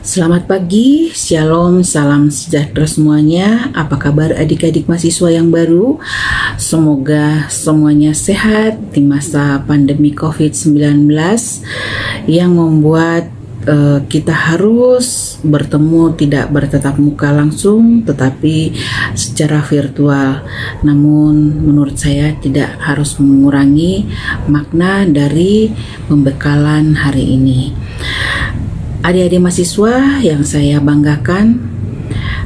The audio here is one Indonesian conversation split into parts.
Selamat pagi, shalom, salam sejahtera semuanya. Apa kabar adik-adik mahasiswa yang baru? Semoga semuanya sehat di masa pandemi COVID-19 yang membuat kita harus bertemu tidak bertatap muka langsung tetapi secara virtual. Namun menurut saya tidak harus mengurangi makna dari pembekalan hari ini. Adik-adik mahasiswa yang saya banggakan,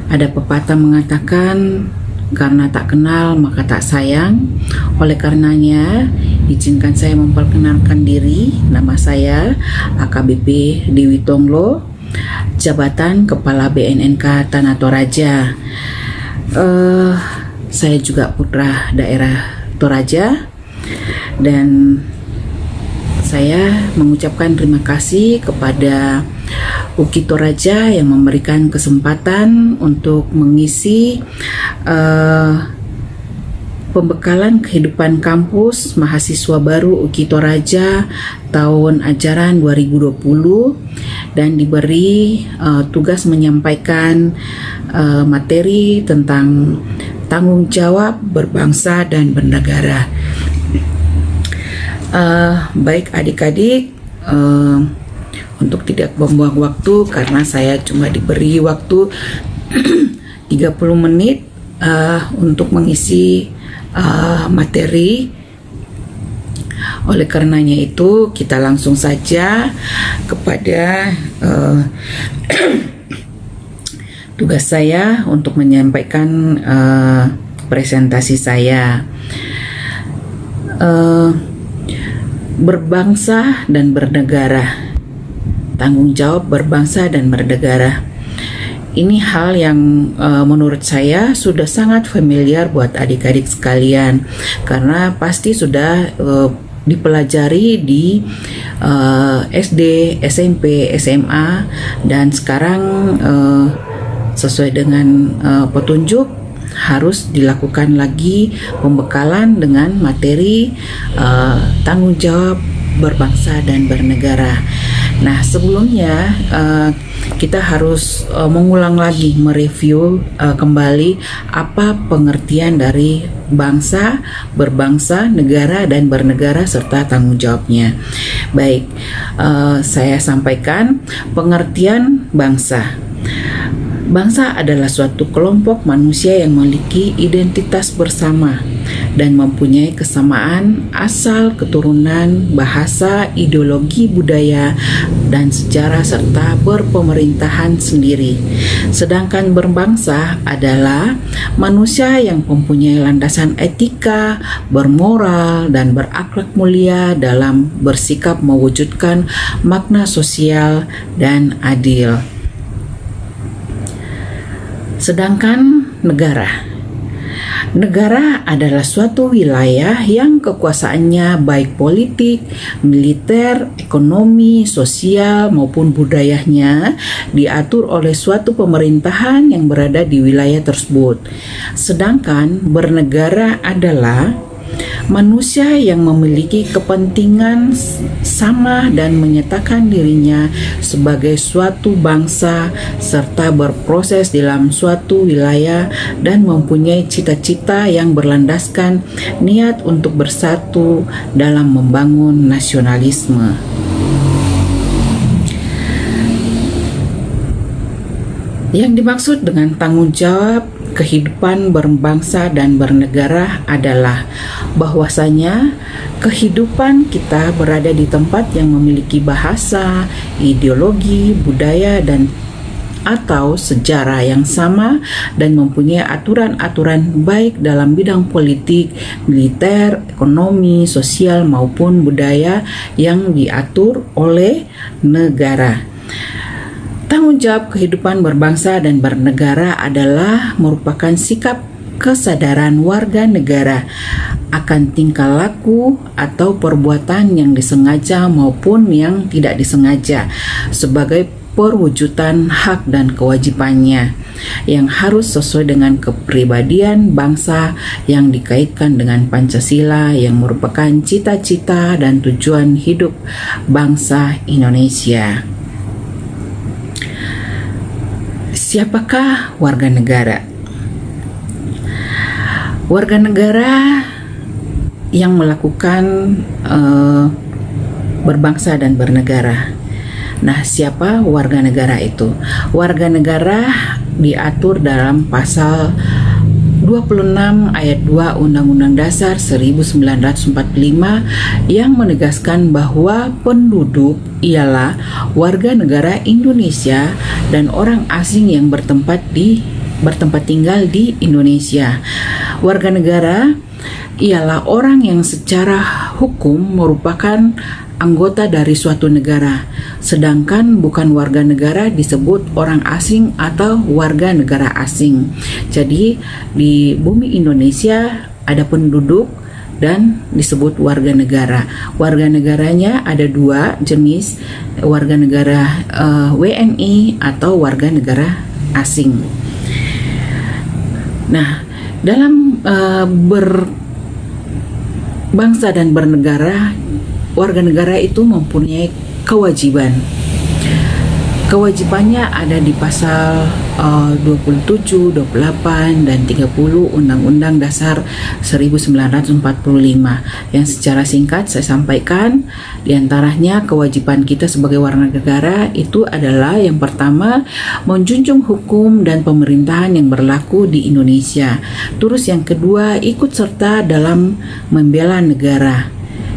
ada pepatah mengatakan karena tak kenal maka tak sayang. Oleh karenanya izinkan saya memperkenalkan diri. Nama saya AKBP Dewi Tonglo, jabatan Kepala BNNK Tanah Toraja. Saya juga putra daerah Toraja dan saya mengucapkan terima kasih kepada UKI Toraja yang memberikan kesempatan untuk mengisi pembekalan kehidupan kampus mahasiswa baru UKI Toraja tahun ajaran 2020 dan diberi tugas menyampaikan materi tentang tanggung jawab berbangsa dan bernegara. Baik adik-adik, untuk tidak membuang waktu karena saya cuma diberi waktu 30 menit untuk mengisi materi. Oleh karenanya itu kita langsung saja kepada tugas saya untuk menyampaikan presentasi saya. Berbangsa dan bernegara, tanggung jawab berbangsa dan bernegara. Ini hal yang menurut saya sudah sangat familiar buat adik-adik sekalian, karena pasti sudah dipelajari di SD, SMP, SMA, dan sekarang sesuai dengan petunjuk harus dilakukan lagi pembekalan dengan materi tanggung jawab berbangsa dan bernegara. Nah, sebelumnya kita harus mengulang lagi, mereview kembali apa pengertian dari bangsa, berbangsa, negara, dan bernegara serta tanggung jawabnya. Baik, saya sampaikan pengertian bangsa. Bangsa adalah suatu kelompok manusia yang memiliki identitas bersama dan mempunyai kesamaan asal, keturunan, bahasa, ideologi, budaya, dan sejarah serta berpemerintahan sendiri. Sedangkan berbangsa adalah manusia yang mempunyai landasan etika, bermoral, dan berakhlak mulia dalam bersikap mewujudkan makna sosial dan adil. Sedangkan negara adalah suatu wilayah yang kekuasaannya baik politik, militer, ekonomi, sosial maupun budayanya diatur oleh suatu pemerintahan yang berada di wilayah tersebut. Sedangkan bernegara adalah manusia yang memiliki kepentingan sama dan menyatakan dirinya sebagai suatu bangsa serta berproses dalam suatu wilayah dan mempunyai cita-cita yang berlandaskan niat untuk bersatu dalam membangun nasionalisme. Yang dimaksud dengan tanggung jawab kehidupan berbangsa dan bernegara adalah bahwasanya kehidupan kita berada di tempat yang memiliki bahasa, ideologi, budaya, dan atau sejarah yang sama dan mempunyai aturan-aturan baik dalam bidang politik, militer, ekonomi, sosial maupun budaya yang diatur oleh negara. Tanggung jawab kehidupan berbangsa dan bernegara adalah merupakan sikap kesadaran warga negara akan tingkah laku atau perbuatan yang disengaja maupun yang tidak disengaja sebagai perwujudan hak dan kewajibannya yang harus sesuai dengan kepribadian bangsa yang dikaitkan dengan Pancasila yang merupakan cita-cita dan tujuan hidup bangsa Indonesia. Siapakah warga negara? Warga negara yang melakukan berbangsa dan bernegara. Nah, siapa warga negara itu? Warga negara diatur dalam pasal 26 ayat 2 Undang-Undang Dasar 1945 yang menegaskan bahwa penduduk ialah warga negara Indonesia dan orang asing yang bertempat tinggal di Indonesia. Warga negara ialah orang yang secara hukum merupakan anggota dari suatu negara, sedangkan bukan warga negara disebut orang asing atau warga negara asing. Jadi di bumi Indonesia ada penduduk dan disebut warga negara. Warga negaranya ada dua jenis, warga negara WNI atau warga negara asing. Nah, dalam berbangsa dan bernegara, warga negara itu mempunyai kewajiban. Kewajibannya ada di pasal 27, 28, dan 30 Undang-Undang Dasar 1945. Yang secara singkat saya sampaikan, diantaranya kewajiban kita sebagai warga negara itu adalah yang pertama, menjunjung hukum dan pemerintahan yang berlaku di Indonesia. Terus yang kedua, ikut serta dalam membela negara.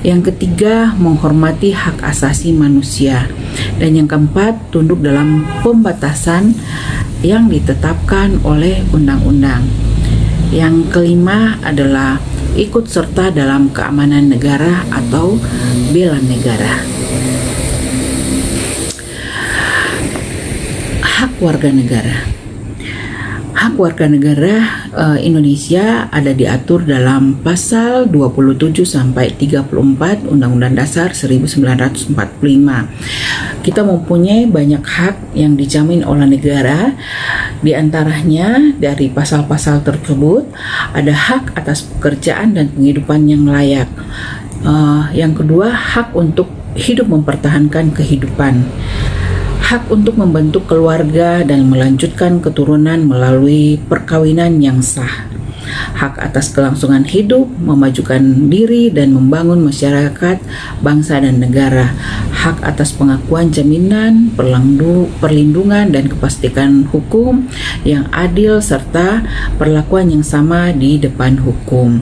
Yang ketiga, menghormati hak asasi manusia. Dan yang keempat, tunduk dalam pembatasan yang ditetapkan oleh undang-undang. Yang kelima adalah ikut serta dalam keamanan negara atau bela negara. Hak warga negara. Hak warga negara Indonesia ada diatur dalam pasal 27 sampai 34 Undang-Undang Dasar 1945. Kita mempunyai banyak hak yang dijamin oleh negara. Di antaranya dari pasal-pasal tersebut ada hak atas pekerjaan dan penghidupan yang layak. Yang kedua, hak untuk hidup mempertahankan kehidupan. Hak untuk membentuk keluarga dan melanjutkan keturunan melalui perkawinan yang sah. Hak atas kelangsungan hidup, memajukan diri dan membangun masyarakat, bangsa dan negara. Hak atas pengakuan jaminan, perlindungan dan kepastian hukum yang adil serta perlakuan yang sama di depan hukum.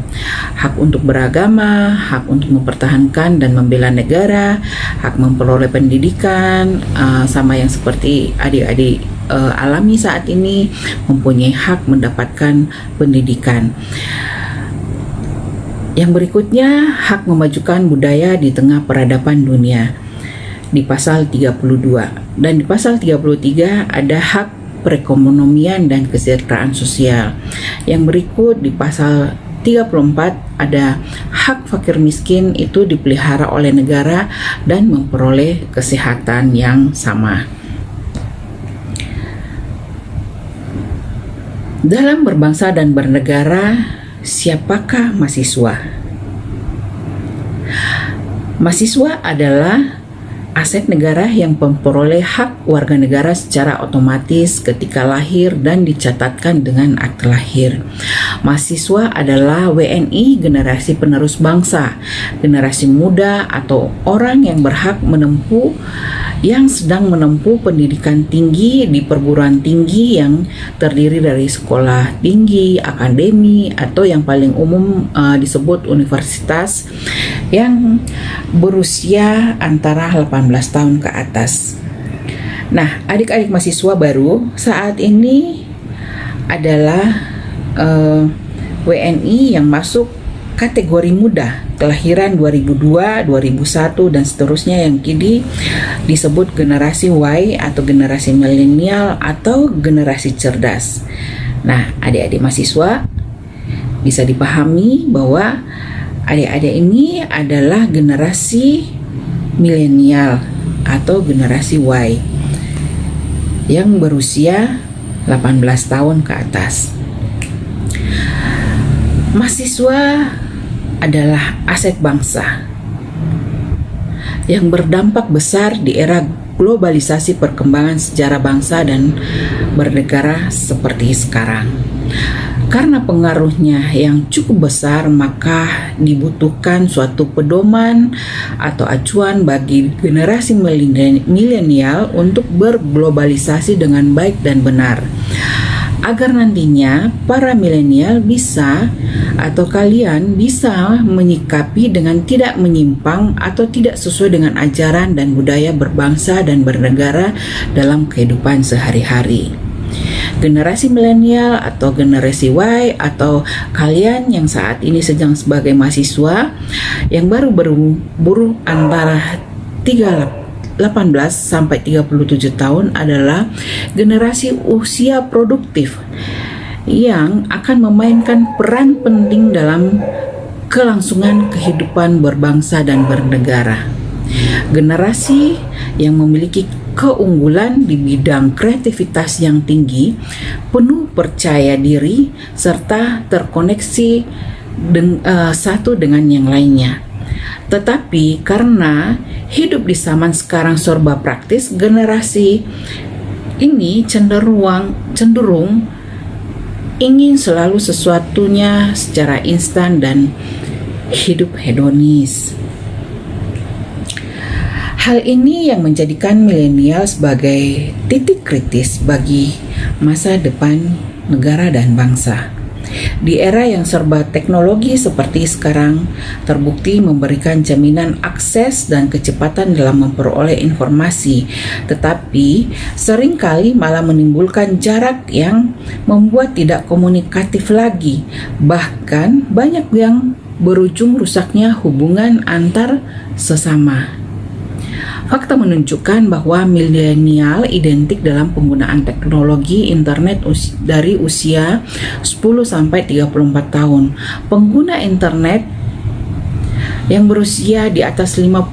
Hak untuk beragama, hak untuk mempertahankan dan membela negara, hak memperoleh pendidikan, sama yang seperti adik-adik alami saat ini, mempunyai hak mendapatkan pendidikan. Yang berikutnya, hak memajukan budaya di tengah peradaban dunia di pasal 32. Dan di pasal 33 ada hak perekonomian dan kesejahteraan sosial. Yang berikut di pasal 34 ada hak fakir miskin itu dipelihara oleh negara dan memperoleh kesehatan yang sama. Dalam berbangsa dan bernegara, siapakah mahasiswa? Mahasiswa adalah aset negara yang memperoleh hak warga negara secara otomatis ketika lahir dan dicatatkan dengan akte lahir. Mahasiswa adalah WNI, generasi penerus bangsa, generasi muda atau orang yang berhak yang sedang menempuh pendidikan tinggi di perguruan tinggi yang terdiri dari sekolah tinggi, akademi, atau yang paling umum disebut universitas, yang berusia antara 18 tahun ke atas. Nah, adik-adik mahasiswa baru saat ini adalah WNI yang masuk kategori muda, kelahiran 2002, 2001 dan seterusnya, yang kini disebut generasi Y atau generasi milenial atau generasi cerdas. Nah, adik-adik mahasiswa bisa dipahami bahwa adik-adik ini adalah generasi milenial atau generasi Y yang berusia 18 tahun ke atas. Mahasiswa adalah aset bangsa. yang berdampak besar di era globalisasi perkembangan sejarah bangsa dan bernegara seperti sekarang. Karena pengaruhnya yang cukup besar, maka dibutuhkan suatu pedoman atau acuan bagi generasi milenial untuk berglobalisasi dengan baik dan benar, agar nantinya para milenial bisa atau kalian bisa menyikapi dengan tidak menyimpang atau tidak sesuai dengan ajaran dan budaya berbangsa dan bernegara dalam kehidupan sehari-hari. Generasi milenial atau generasi Y atau kalian yang saat ini sedang sebagai mahasiswa yang baru berumur antara 18 sampai 37 tahun adalah generasi usia produktif yang akan memainkan peran penting dalam kelangsungan kehidupan berbangsa dan bernegara. Generasi yang memiliki keunggulan di bidang kreativitas yang tinggi, penuh percaya diri, serta terkoneksi satu dengan yang lainnya. Tetapi karena hidup di zaman sekarang serba praktis, generasi ini cenderung ingin selalu sesuatunya secara instan dan hidup hedonis. Hal ini yang menjadikan milenial sebagai titik kritis bagi masa depan negara dan bangsa. Di era yang serba teknologi seperti sekarang, terbukti memberikan jaminan akses dan kecepatan dalam memperoleh informasi, tetapi seringkali malah menimbulkan jarak yang membuat tidak komunikatif lagi. Bahkan banyak yang berujung rusaknya hubungan antar sesama. Fakta menunjukkan bahwa milenial identik dalam penggunaan teknologi internet dari usia 10 sampai 34 tahun. Pengguna internet yang berusia di atas 55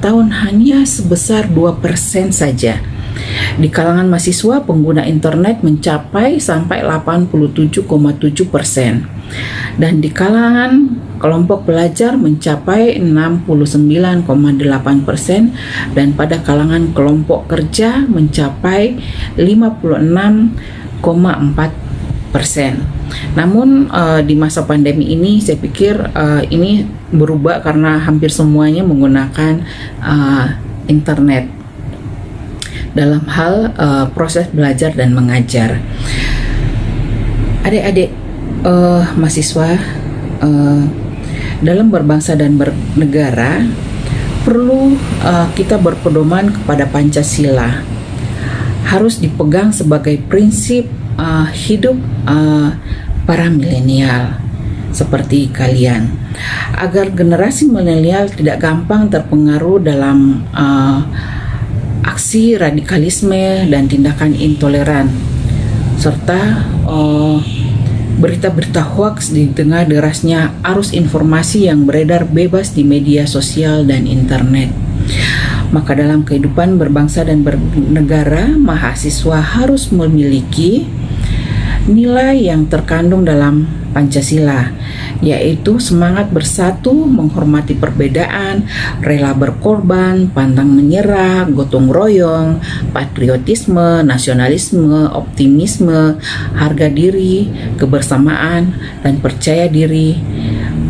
tahun hanya sebesar 2% saja. Di kalangan mahasiswa, pengguna internet mencapai sampai 87,7%. Dan di kalangan kelompok pelajar mencapai 69,8% dan pada kalangan kelompok kerja mencapai 56,4%. Namun di masa pandemi ini saya pikir ini berubah karena hampir semuanya menggunakan internet dalam hal proses belajar dan mengajar. Adik-adik mahasiswa, dalam berbangsa dan bernegara perlu kita berpedoman kepada Pancasila, harus dipegang sebagai prinsip hidup para milenial seperti kalian, agar generasi milenial tidak gampang terpengaruh dalam aksi radikalisme dan tindakan intoleran, serta berita-berita hoaks di tengah derasnya arus informasi yang beredar bebas di media sosial dan internet. Maka dalam kehidupan berbangsa dan bernegara, mahasiswa harus memiliki nilai yang terkandung dalam Pancasila, yaitu semangat bersatu, menghormati perbedaan, rela berkorban, pantang menyerah, gotong royong, patriotisme, nasionalisme, optimisme, harga diri, kebersamaan, dan percaya diri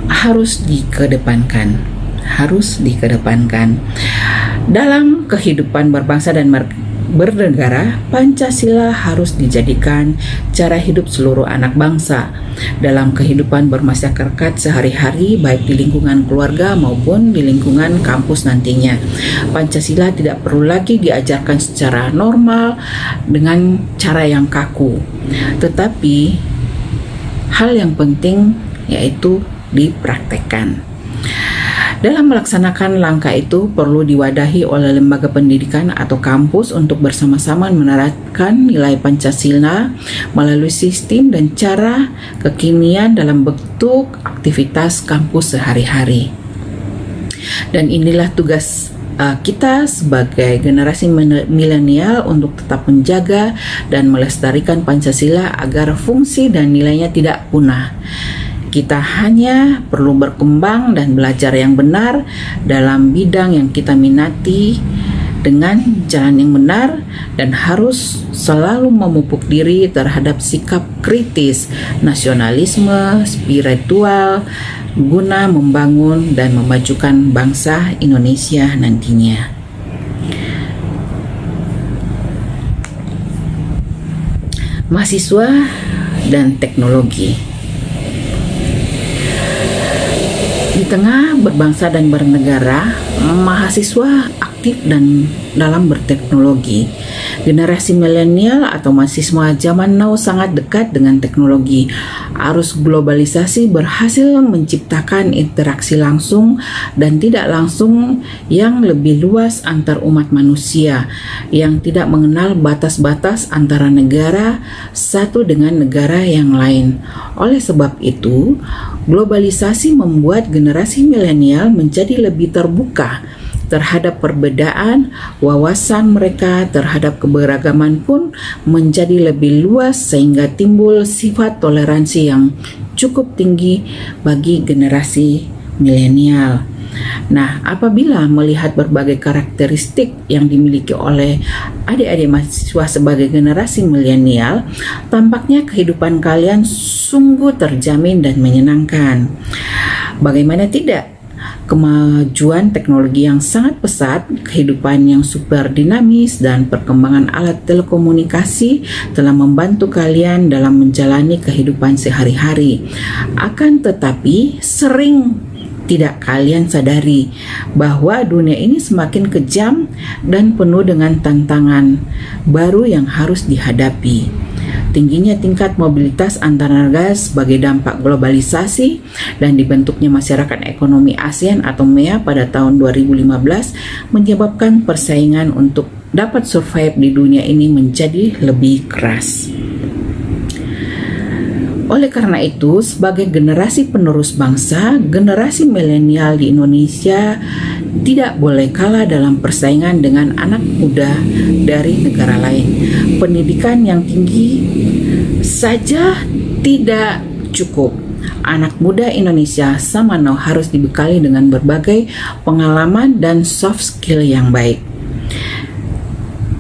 harus dikedepankan. Dalam kehidupan berbangsa dan bernegara, Pancasila harus dijadikan cara hidup seluruh anak bangsa dalam kehidupan bermasyarakat sehari-hari, baik di lingkungan keluarga maupun di lingkungan kampus nantinya. Pancasila tidak perlu lagi diajarkan secara normal dengan cara yang kaku, tetapi hal yang penting yaitu dipraktekkan. Dalam melaksanakan langkah itu perlu diwadahi oleh lembaga pendidikan atau kampus untuk bersama-sama menerapkan nilai Pancasila melalui sistem dan cara kekinian dalam bentuk aktivitas kampus sehari-hari. Dan inilah tugas kita sebagai generasi milenial untuk tetap menjaga dan melestarikan Pancasila agar fungsi dan nilainya tidak punah. Kita hanya perlu berkembang dan belajar yang benar dalam bidang yang kita minati dengan jalan yang benar, dan harus selalu memupuk diri terhadap sikap kritis, nasionalisme, spiritual, guna membangun dan memajukan bangsa Indonesia nantinya. Mahasiswa dan teknologi. Di tengah berbangsa dan bernegara, mahasiswa aktif dan dalam berteknologi. Generasi milenial atau mahasiswa zaman now sangat dekat dengan teknologi. Arus globalisasi berhasil menciptakan interaksi langsung dan tidak langsung yang lebih luas antar umat manusia, yang tidak mengenal batas-batas antara negara satu dengan negara yang lain. Oleh sebab itu, globalisasi membuat generasi milenial menjadi lebih terbuka terhadap perbedaan. Wawasan mereka terhadap keberagaman pun menjadi lebih luas, sehingga timbul sifat toleransi yang cukup tinggi bagi generasi milenial. Nah, apabila melihat berbagai karakteristik yang dimiliki oleh adik-adik mahasiswa sebagai generasi milenial, tampaknya kehidupan kalian sungguh terjamin dan menyenangkan. Bagaimana tidak? Kemajuan teknologi yang sangat pesat, kehidupan yang super dinamis, dan perkembangan alat telekomunikasi telah membantu kalian dalam menjalani kehidupan sehari-hari. Akan tetapi, sering tidak kalian sadari bahwa dunia ini semakin kejam dan penuh dengan tantangan baru yang harus dihadapi. Tingginya tingkat mobilitas antar negara sebagai dampak globalisasi dan dibentuknya masyarakat ekonomi ASEAN atau MEA pada tahun 2015 menyebabkan persaingan untuk dapat survive di dunia ini menjadi lebih keras. Oleh karena itu, sebagai generasi penerus bangsa, generasi milenial di Indonesia tidak boleh kalah dalam persaingan dengan anak muda dari negara lain. Pendidikan yang tinggi saja tidak cukup. Anak muda Indonesia sama now harus dibekali dengan berbagai pengalaman dan soft skill yang baik.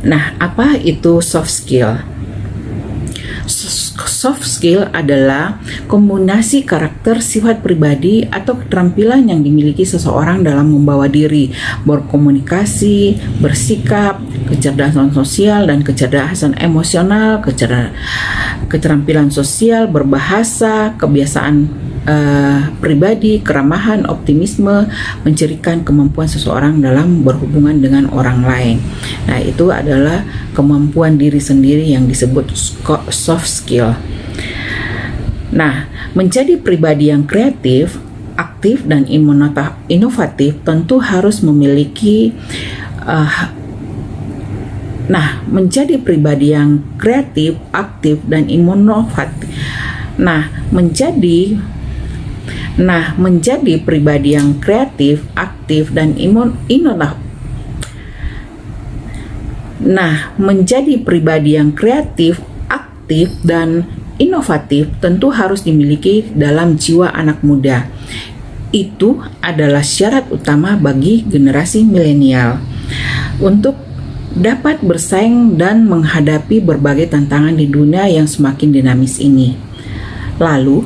Nah, apa itu soft skill? Soft skill adalah kombinasi karakter, sifat pribadi, atau keterampilan yang dimiliki seseorang dalam membawa diri, berkomunikasi, bersikap, kecerdasan sosial dan kecerdasan emosional, keterampilan sosial, berbahasa, kebiasaan pribadi, keramahan, optimisme, mencirikan kemampuan seseorang dalam berhubungan dengan orang lain. Nah, itu adalah kemampuan diri sendiri yang disebut soft skill. Nah, menjadi pribadi yang kreatif, aktif, dan inovatif tentu harus memiliki menjadi pribadi yang kreatif, aktif, dan inovatif. Menjadi pribadi yang kreatif, aktif, dan inovatif. Menjadi pribadi yang kreatif, aktif, dan inovatif tentu harus dimiliki dalam jiwa anak muda. Itu adalah syarat utama bagi generasi milenial untuk dapat bersaing dan menghadapi berbagai tantangan di dunia yang semakin dinamis ini. Lalu,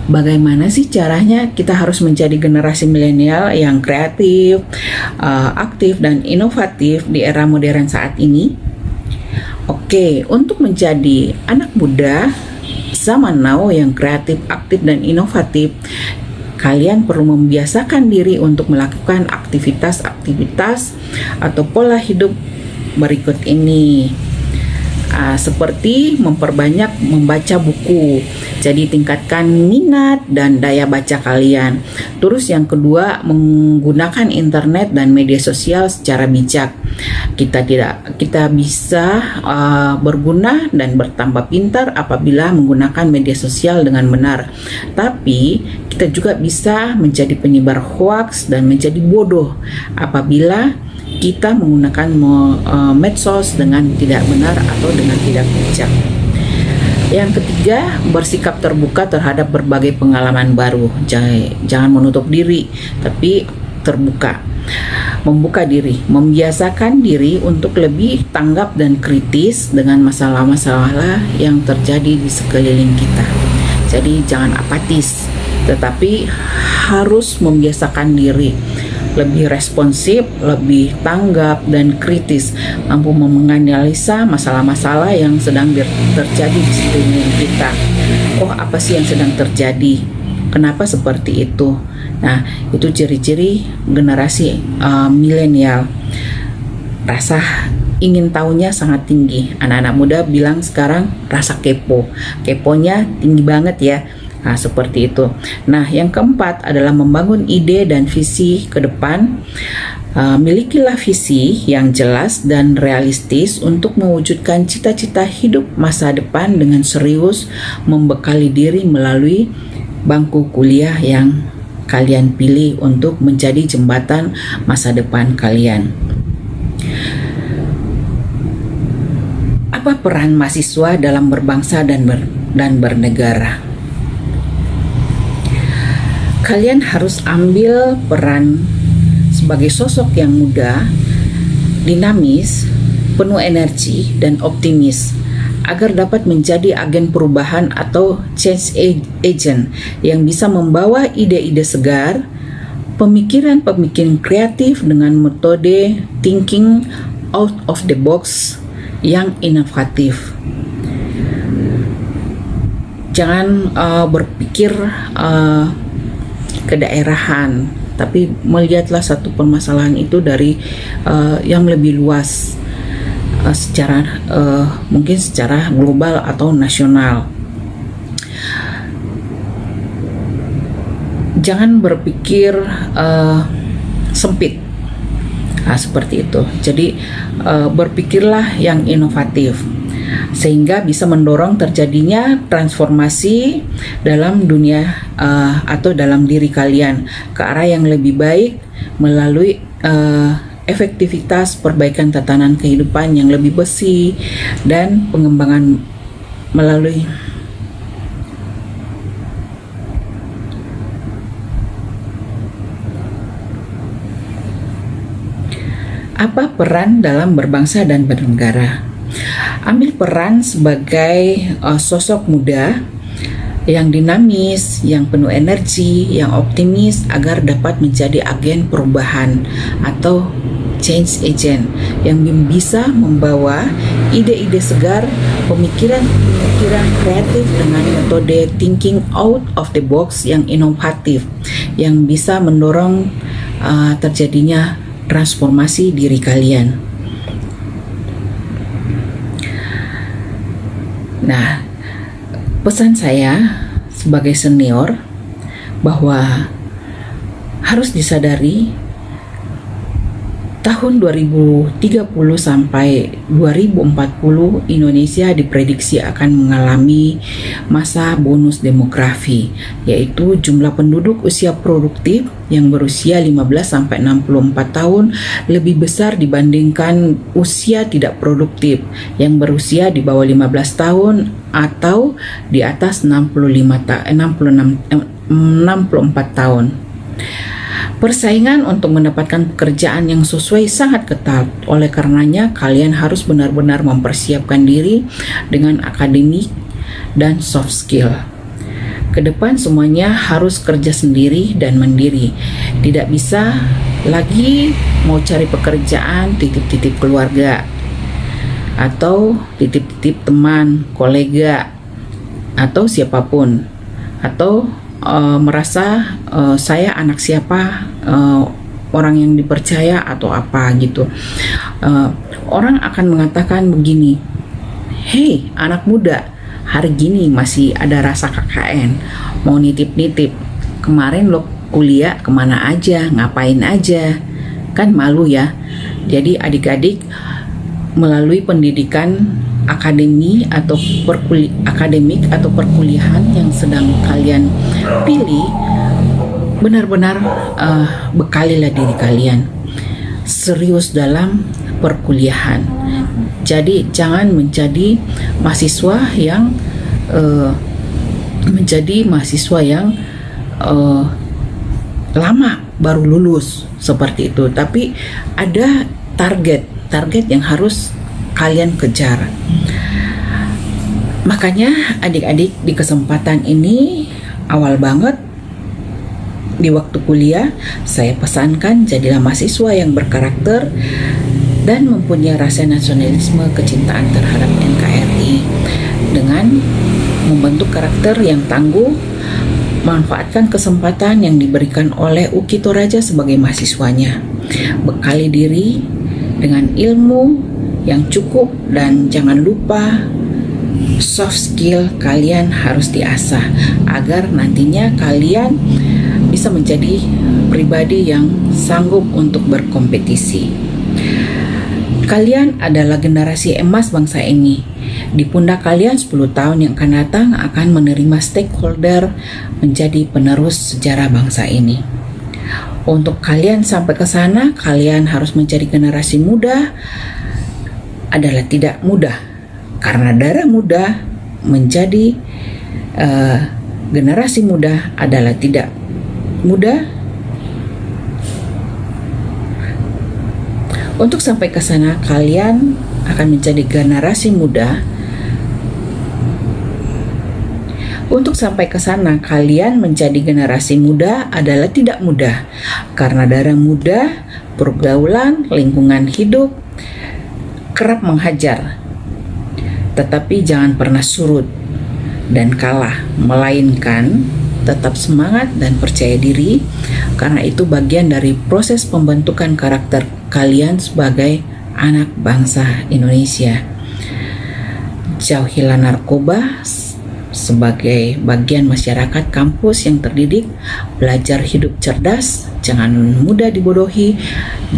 bagaimana sih caranya kita harus menjadi generasi milenial yang kreatif, aktif, dan inovatif di era modern saat ini? Oke, untuk menjadi anak muda zaman now yang kreatif, aktif, dan inovatif, kalian perlu membiasakan diri untuk melakukan aktivitas-aktivitas atau pola hidup berikut ini. Seperti memperbanyak membaca buku, jadi tingkatkan minat dan daya baca kalian. Terus yang kedua, menggunakan internet dan media sosial secara bijak. Kita bisa berguna dan bertambah pintar apabila menggunakan media sosial dengan benar. Tapi kita juga bisa menjadi penyebar hoaks dan menjadi bodoh apabila kita menggunakan medsos dengan tidak benar atau dengan tidak bijak. Yang ketiga, bersikap terbuka terhadap berbagai pengalaman baru. Jangan menutup diri, tapi terbuka. Membuka diri, membiasakan diri untuk lebih tanggap dan kritis dengan masalah-masalah yang terjadi di sekeliling kita. Jadi jangan apatis, tetapi harus membiasakan diri lebih responsif, lebih tanggap dan kritis, mampu menganalisa masalah-masalah yang sedang terjadi di sekeliling kita. Oh, apa sih yang sedang terjadi? Kenapa seperti itu? Nah, itu ciri-ciri generasi milenial. Rasa ingin tahunya sangat tinggi. Anak-anak muda bilang sekarang rasa kepo. Keponya tinggi banget ya. Nah, seperti itu. Nah, yang keempat adalah membangun ide dan visi ke depan. Milikilah visi yang jelas dan realistis untuk mewujudkan cita-cita hidup masa depan dengan serius, membekali diri melalui bangku kuliah yang kalian pilih untuk menjadi jembatan masa depan kalian. Apa peran mahasiswa dalam berbangsa dan bernegara? Kalian harus ambil peran sebagai sosok yang muda, dinamis, penuh energi, dan optimis agar dapat menjadi agen perubahan atau change agent yang bisa membawa ide-ide segar, pemikiran-pemikiran kreatif dengan metode thinking out of the box yang inovatif. Jangan berpikir kedaerahan, tapi melihatlah satu permasalahan itu dari yang lebih luas, mungkin secara global atau nasional. Jangan berpikir sempit, seperti itu. Jadi berpikirlah yang inovatif, sehingga bisa mendorong terjadinya transformasi dalam dunia atau dalam diri kalian ke arah yang lebih baik melalui efektivitas perbaikan tatanan kehidupan yang lebih bersih dan pengembangan melalui apa peran dalam berbangsa dan bernegara. Ambil peran sebagai sosok muda yang dinamis, yang penuh energi, yang optimis agar dapat menjadi agen perubahan atau change agent yang bisa membawa ide-ide segar, pemikiran kreatif dengan metode thinking out of the box yang inovatif yang bisa mendorong terjadinya transformasi diri kalian. Nah, pesan saya sebagai senior bahwa harus disadari tahun 2030 sampai 2040 Indonesia diprediksi akan mengalami masa bonus demografi, yaitu jumlah penduduk usia produktif yang berusia 15 sampai 64 tahun lebih besar dibandingkan usia tidak produktif yang berusia di bawah 15 tahun atau di atas 64 tahun. Persaingan untuk mendapatkan pekerjaan yang sesuai sangat ketat. Oleh karenanya, kalian harus benar-benar mempersiapkan diri dengan akademik dan soft skill. Kedepan semuanya harus kerja sendiri dan mandiri. Tidak bisa lagi mau cari pekerjaan titip-titip keluarga atau titip-titip teman, kolega, atau siapapun, atau merasa saya anak siapa, orang yang dipercaya atau apa gitu. Orang akan mengatakan begini, "Hei anak muda, hari gini masih ada rasa KKN, mau nitip-nitip, kemarin lo kuliah kemana aja, ngapain aja, kan malu ya." Jadi adik-adik melalui pendidikan akademik atau perkuliahan yang sedang kalian pilih, benar-benar bekalilah diri kalian serius dalam perkuliahan. Jadi jangan menjadi mahasiswa yang menjadi mahasiswa yang lama baru lulus seperti itu, tapi ada target yang harus kalian kejar. Makanya adik-adik di kesempatan ini awal banget di waktu kuliah saya pesankan jadilah mahasiswa yang berkarakter dan mempunyai rasa nasionalisme, kecintaan terhadap NKRI dengan membentuk karakter yang tangguh, manfaatkan kesempatan yang diberikan oleh UKI Toraja sebagai mahasiswanya, bekali diri dengan ilmu yang cukup dan jangan lupa soft skill kalian harus diasah agar nantinya kalian bisa menjadi pribadi yang sanggup untuk berkompetisi. Kalian adalah generasi emas bangsa ini. Di pundak kalian 10 tahun yang akan datang akan menerima stakeholder menjadi penerus sejarah bangsa ini. Untuk kalian sampai ke sana, kalian harus menjadi generasi muda adalah tidak mudah. Karena darah muda menjadi generasi muda adalah tidak mudah. Untuk sampai ke sana kalian akan menjadi generasi muda. Untuk sampai ke sana kalian menjadi generasi muda adalah tidak mudah. Karena darah muda, pergaulan, lingkungan hidup kerap menghajar. Tetapi jangan pernah surut dan kalah, melainkan tetap semangat dan percaya diri, karena itu bagian dari proses pembentukan karakter kalian sebagai anak bangsa Indonesia. Jauhilah narkoba sebagai bagian masyarakat kampus yang terdidik, belajar hidup cerdas, jangan mudah dibodohi,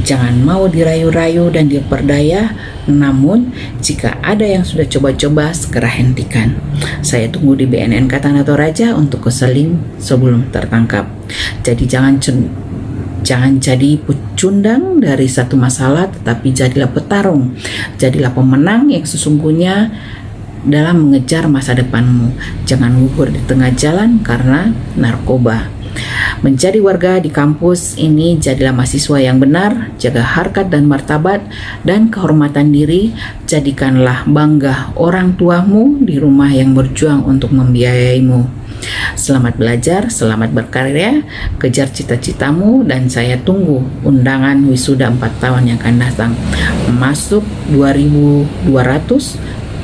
jangan mau dirayu-rayu dan diperdaya. Namun, jika ada yang sudah coba-coba, segera hentikan. Saya tunggu di BNN Katana Toraja untuk keseling sebelum tertangkap. Jadi jangan jadi pecundang dari satu masalah, tetapi jadilah petarung. Jadilah pemenang yang sesungguhnya dalam mengejar masa depanmu. Jangan gugur di tengah jalan karena narkoba. Menjadi warga di kampus ini, jadilah mahasiswa yang benar, jaga harkat dan martabat dan kehormatan diri, jadikanlah bangga orang tuamu di rumah yang berjuang untuk membiayaimu. Selamat belajar, selamat berkarya, kejar cita-citamu, dan saya tunggu undangan wisuda 4 tahun yang akan datang. Masuk 2.200,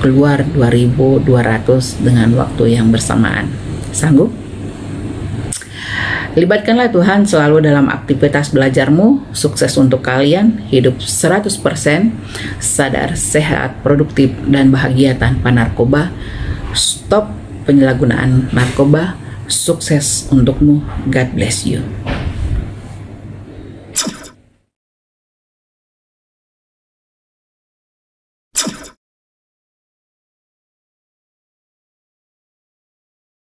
keluar 2.200 dengan waktu yang bersamaan. Sanggup? Libatkanlah Tuhan selalu dalam aktivitas belajarmu. Sukses untuk kalian, hidup 100%, sadar, sehat, produktif, dan bahagia tanpa narkoba. Stop penyalahgunaan narkoba. Sukses untukmu. God bless you.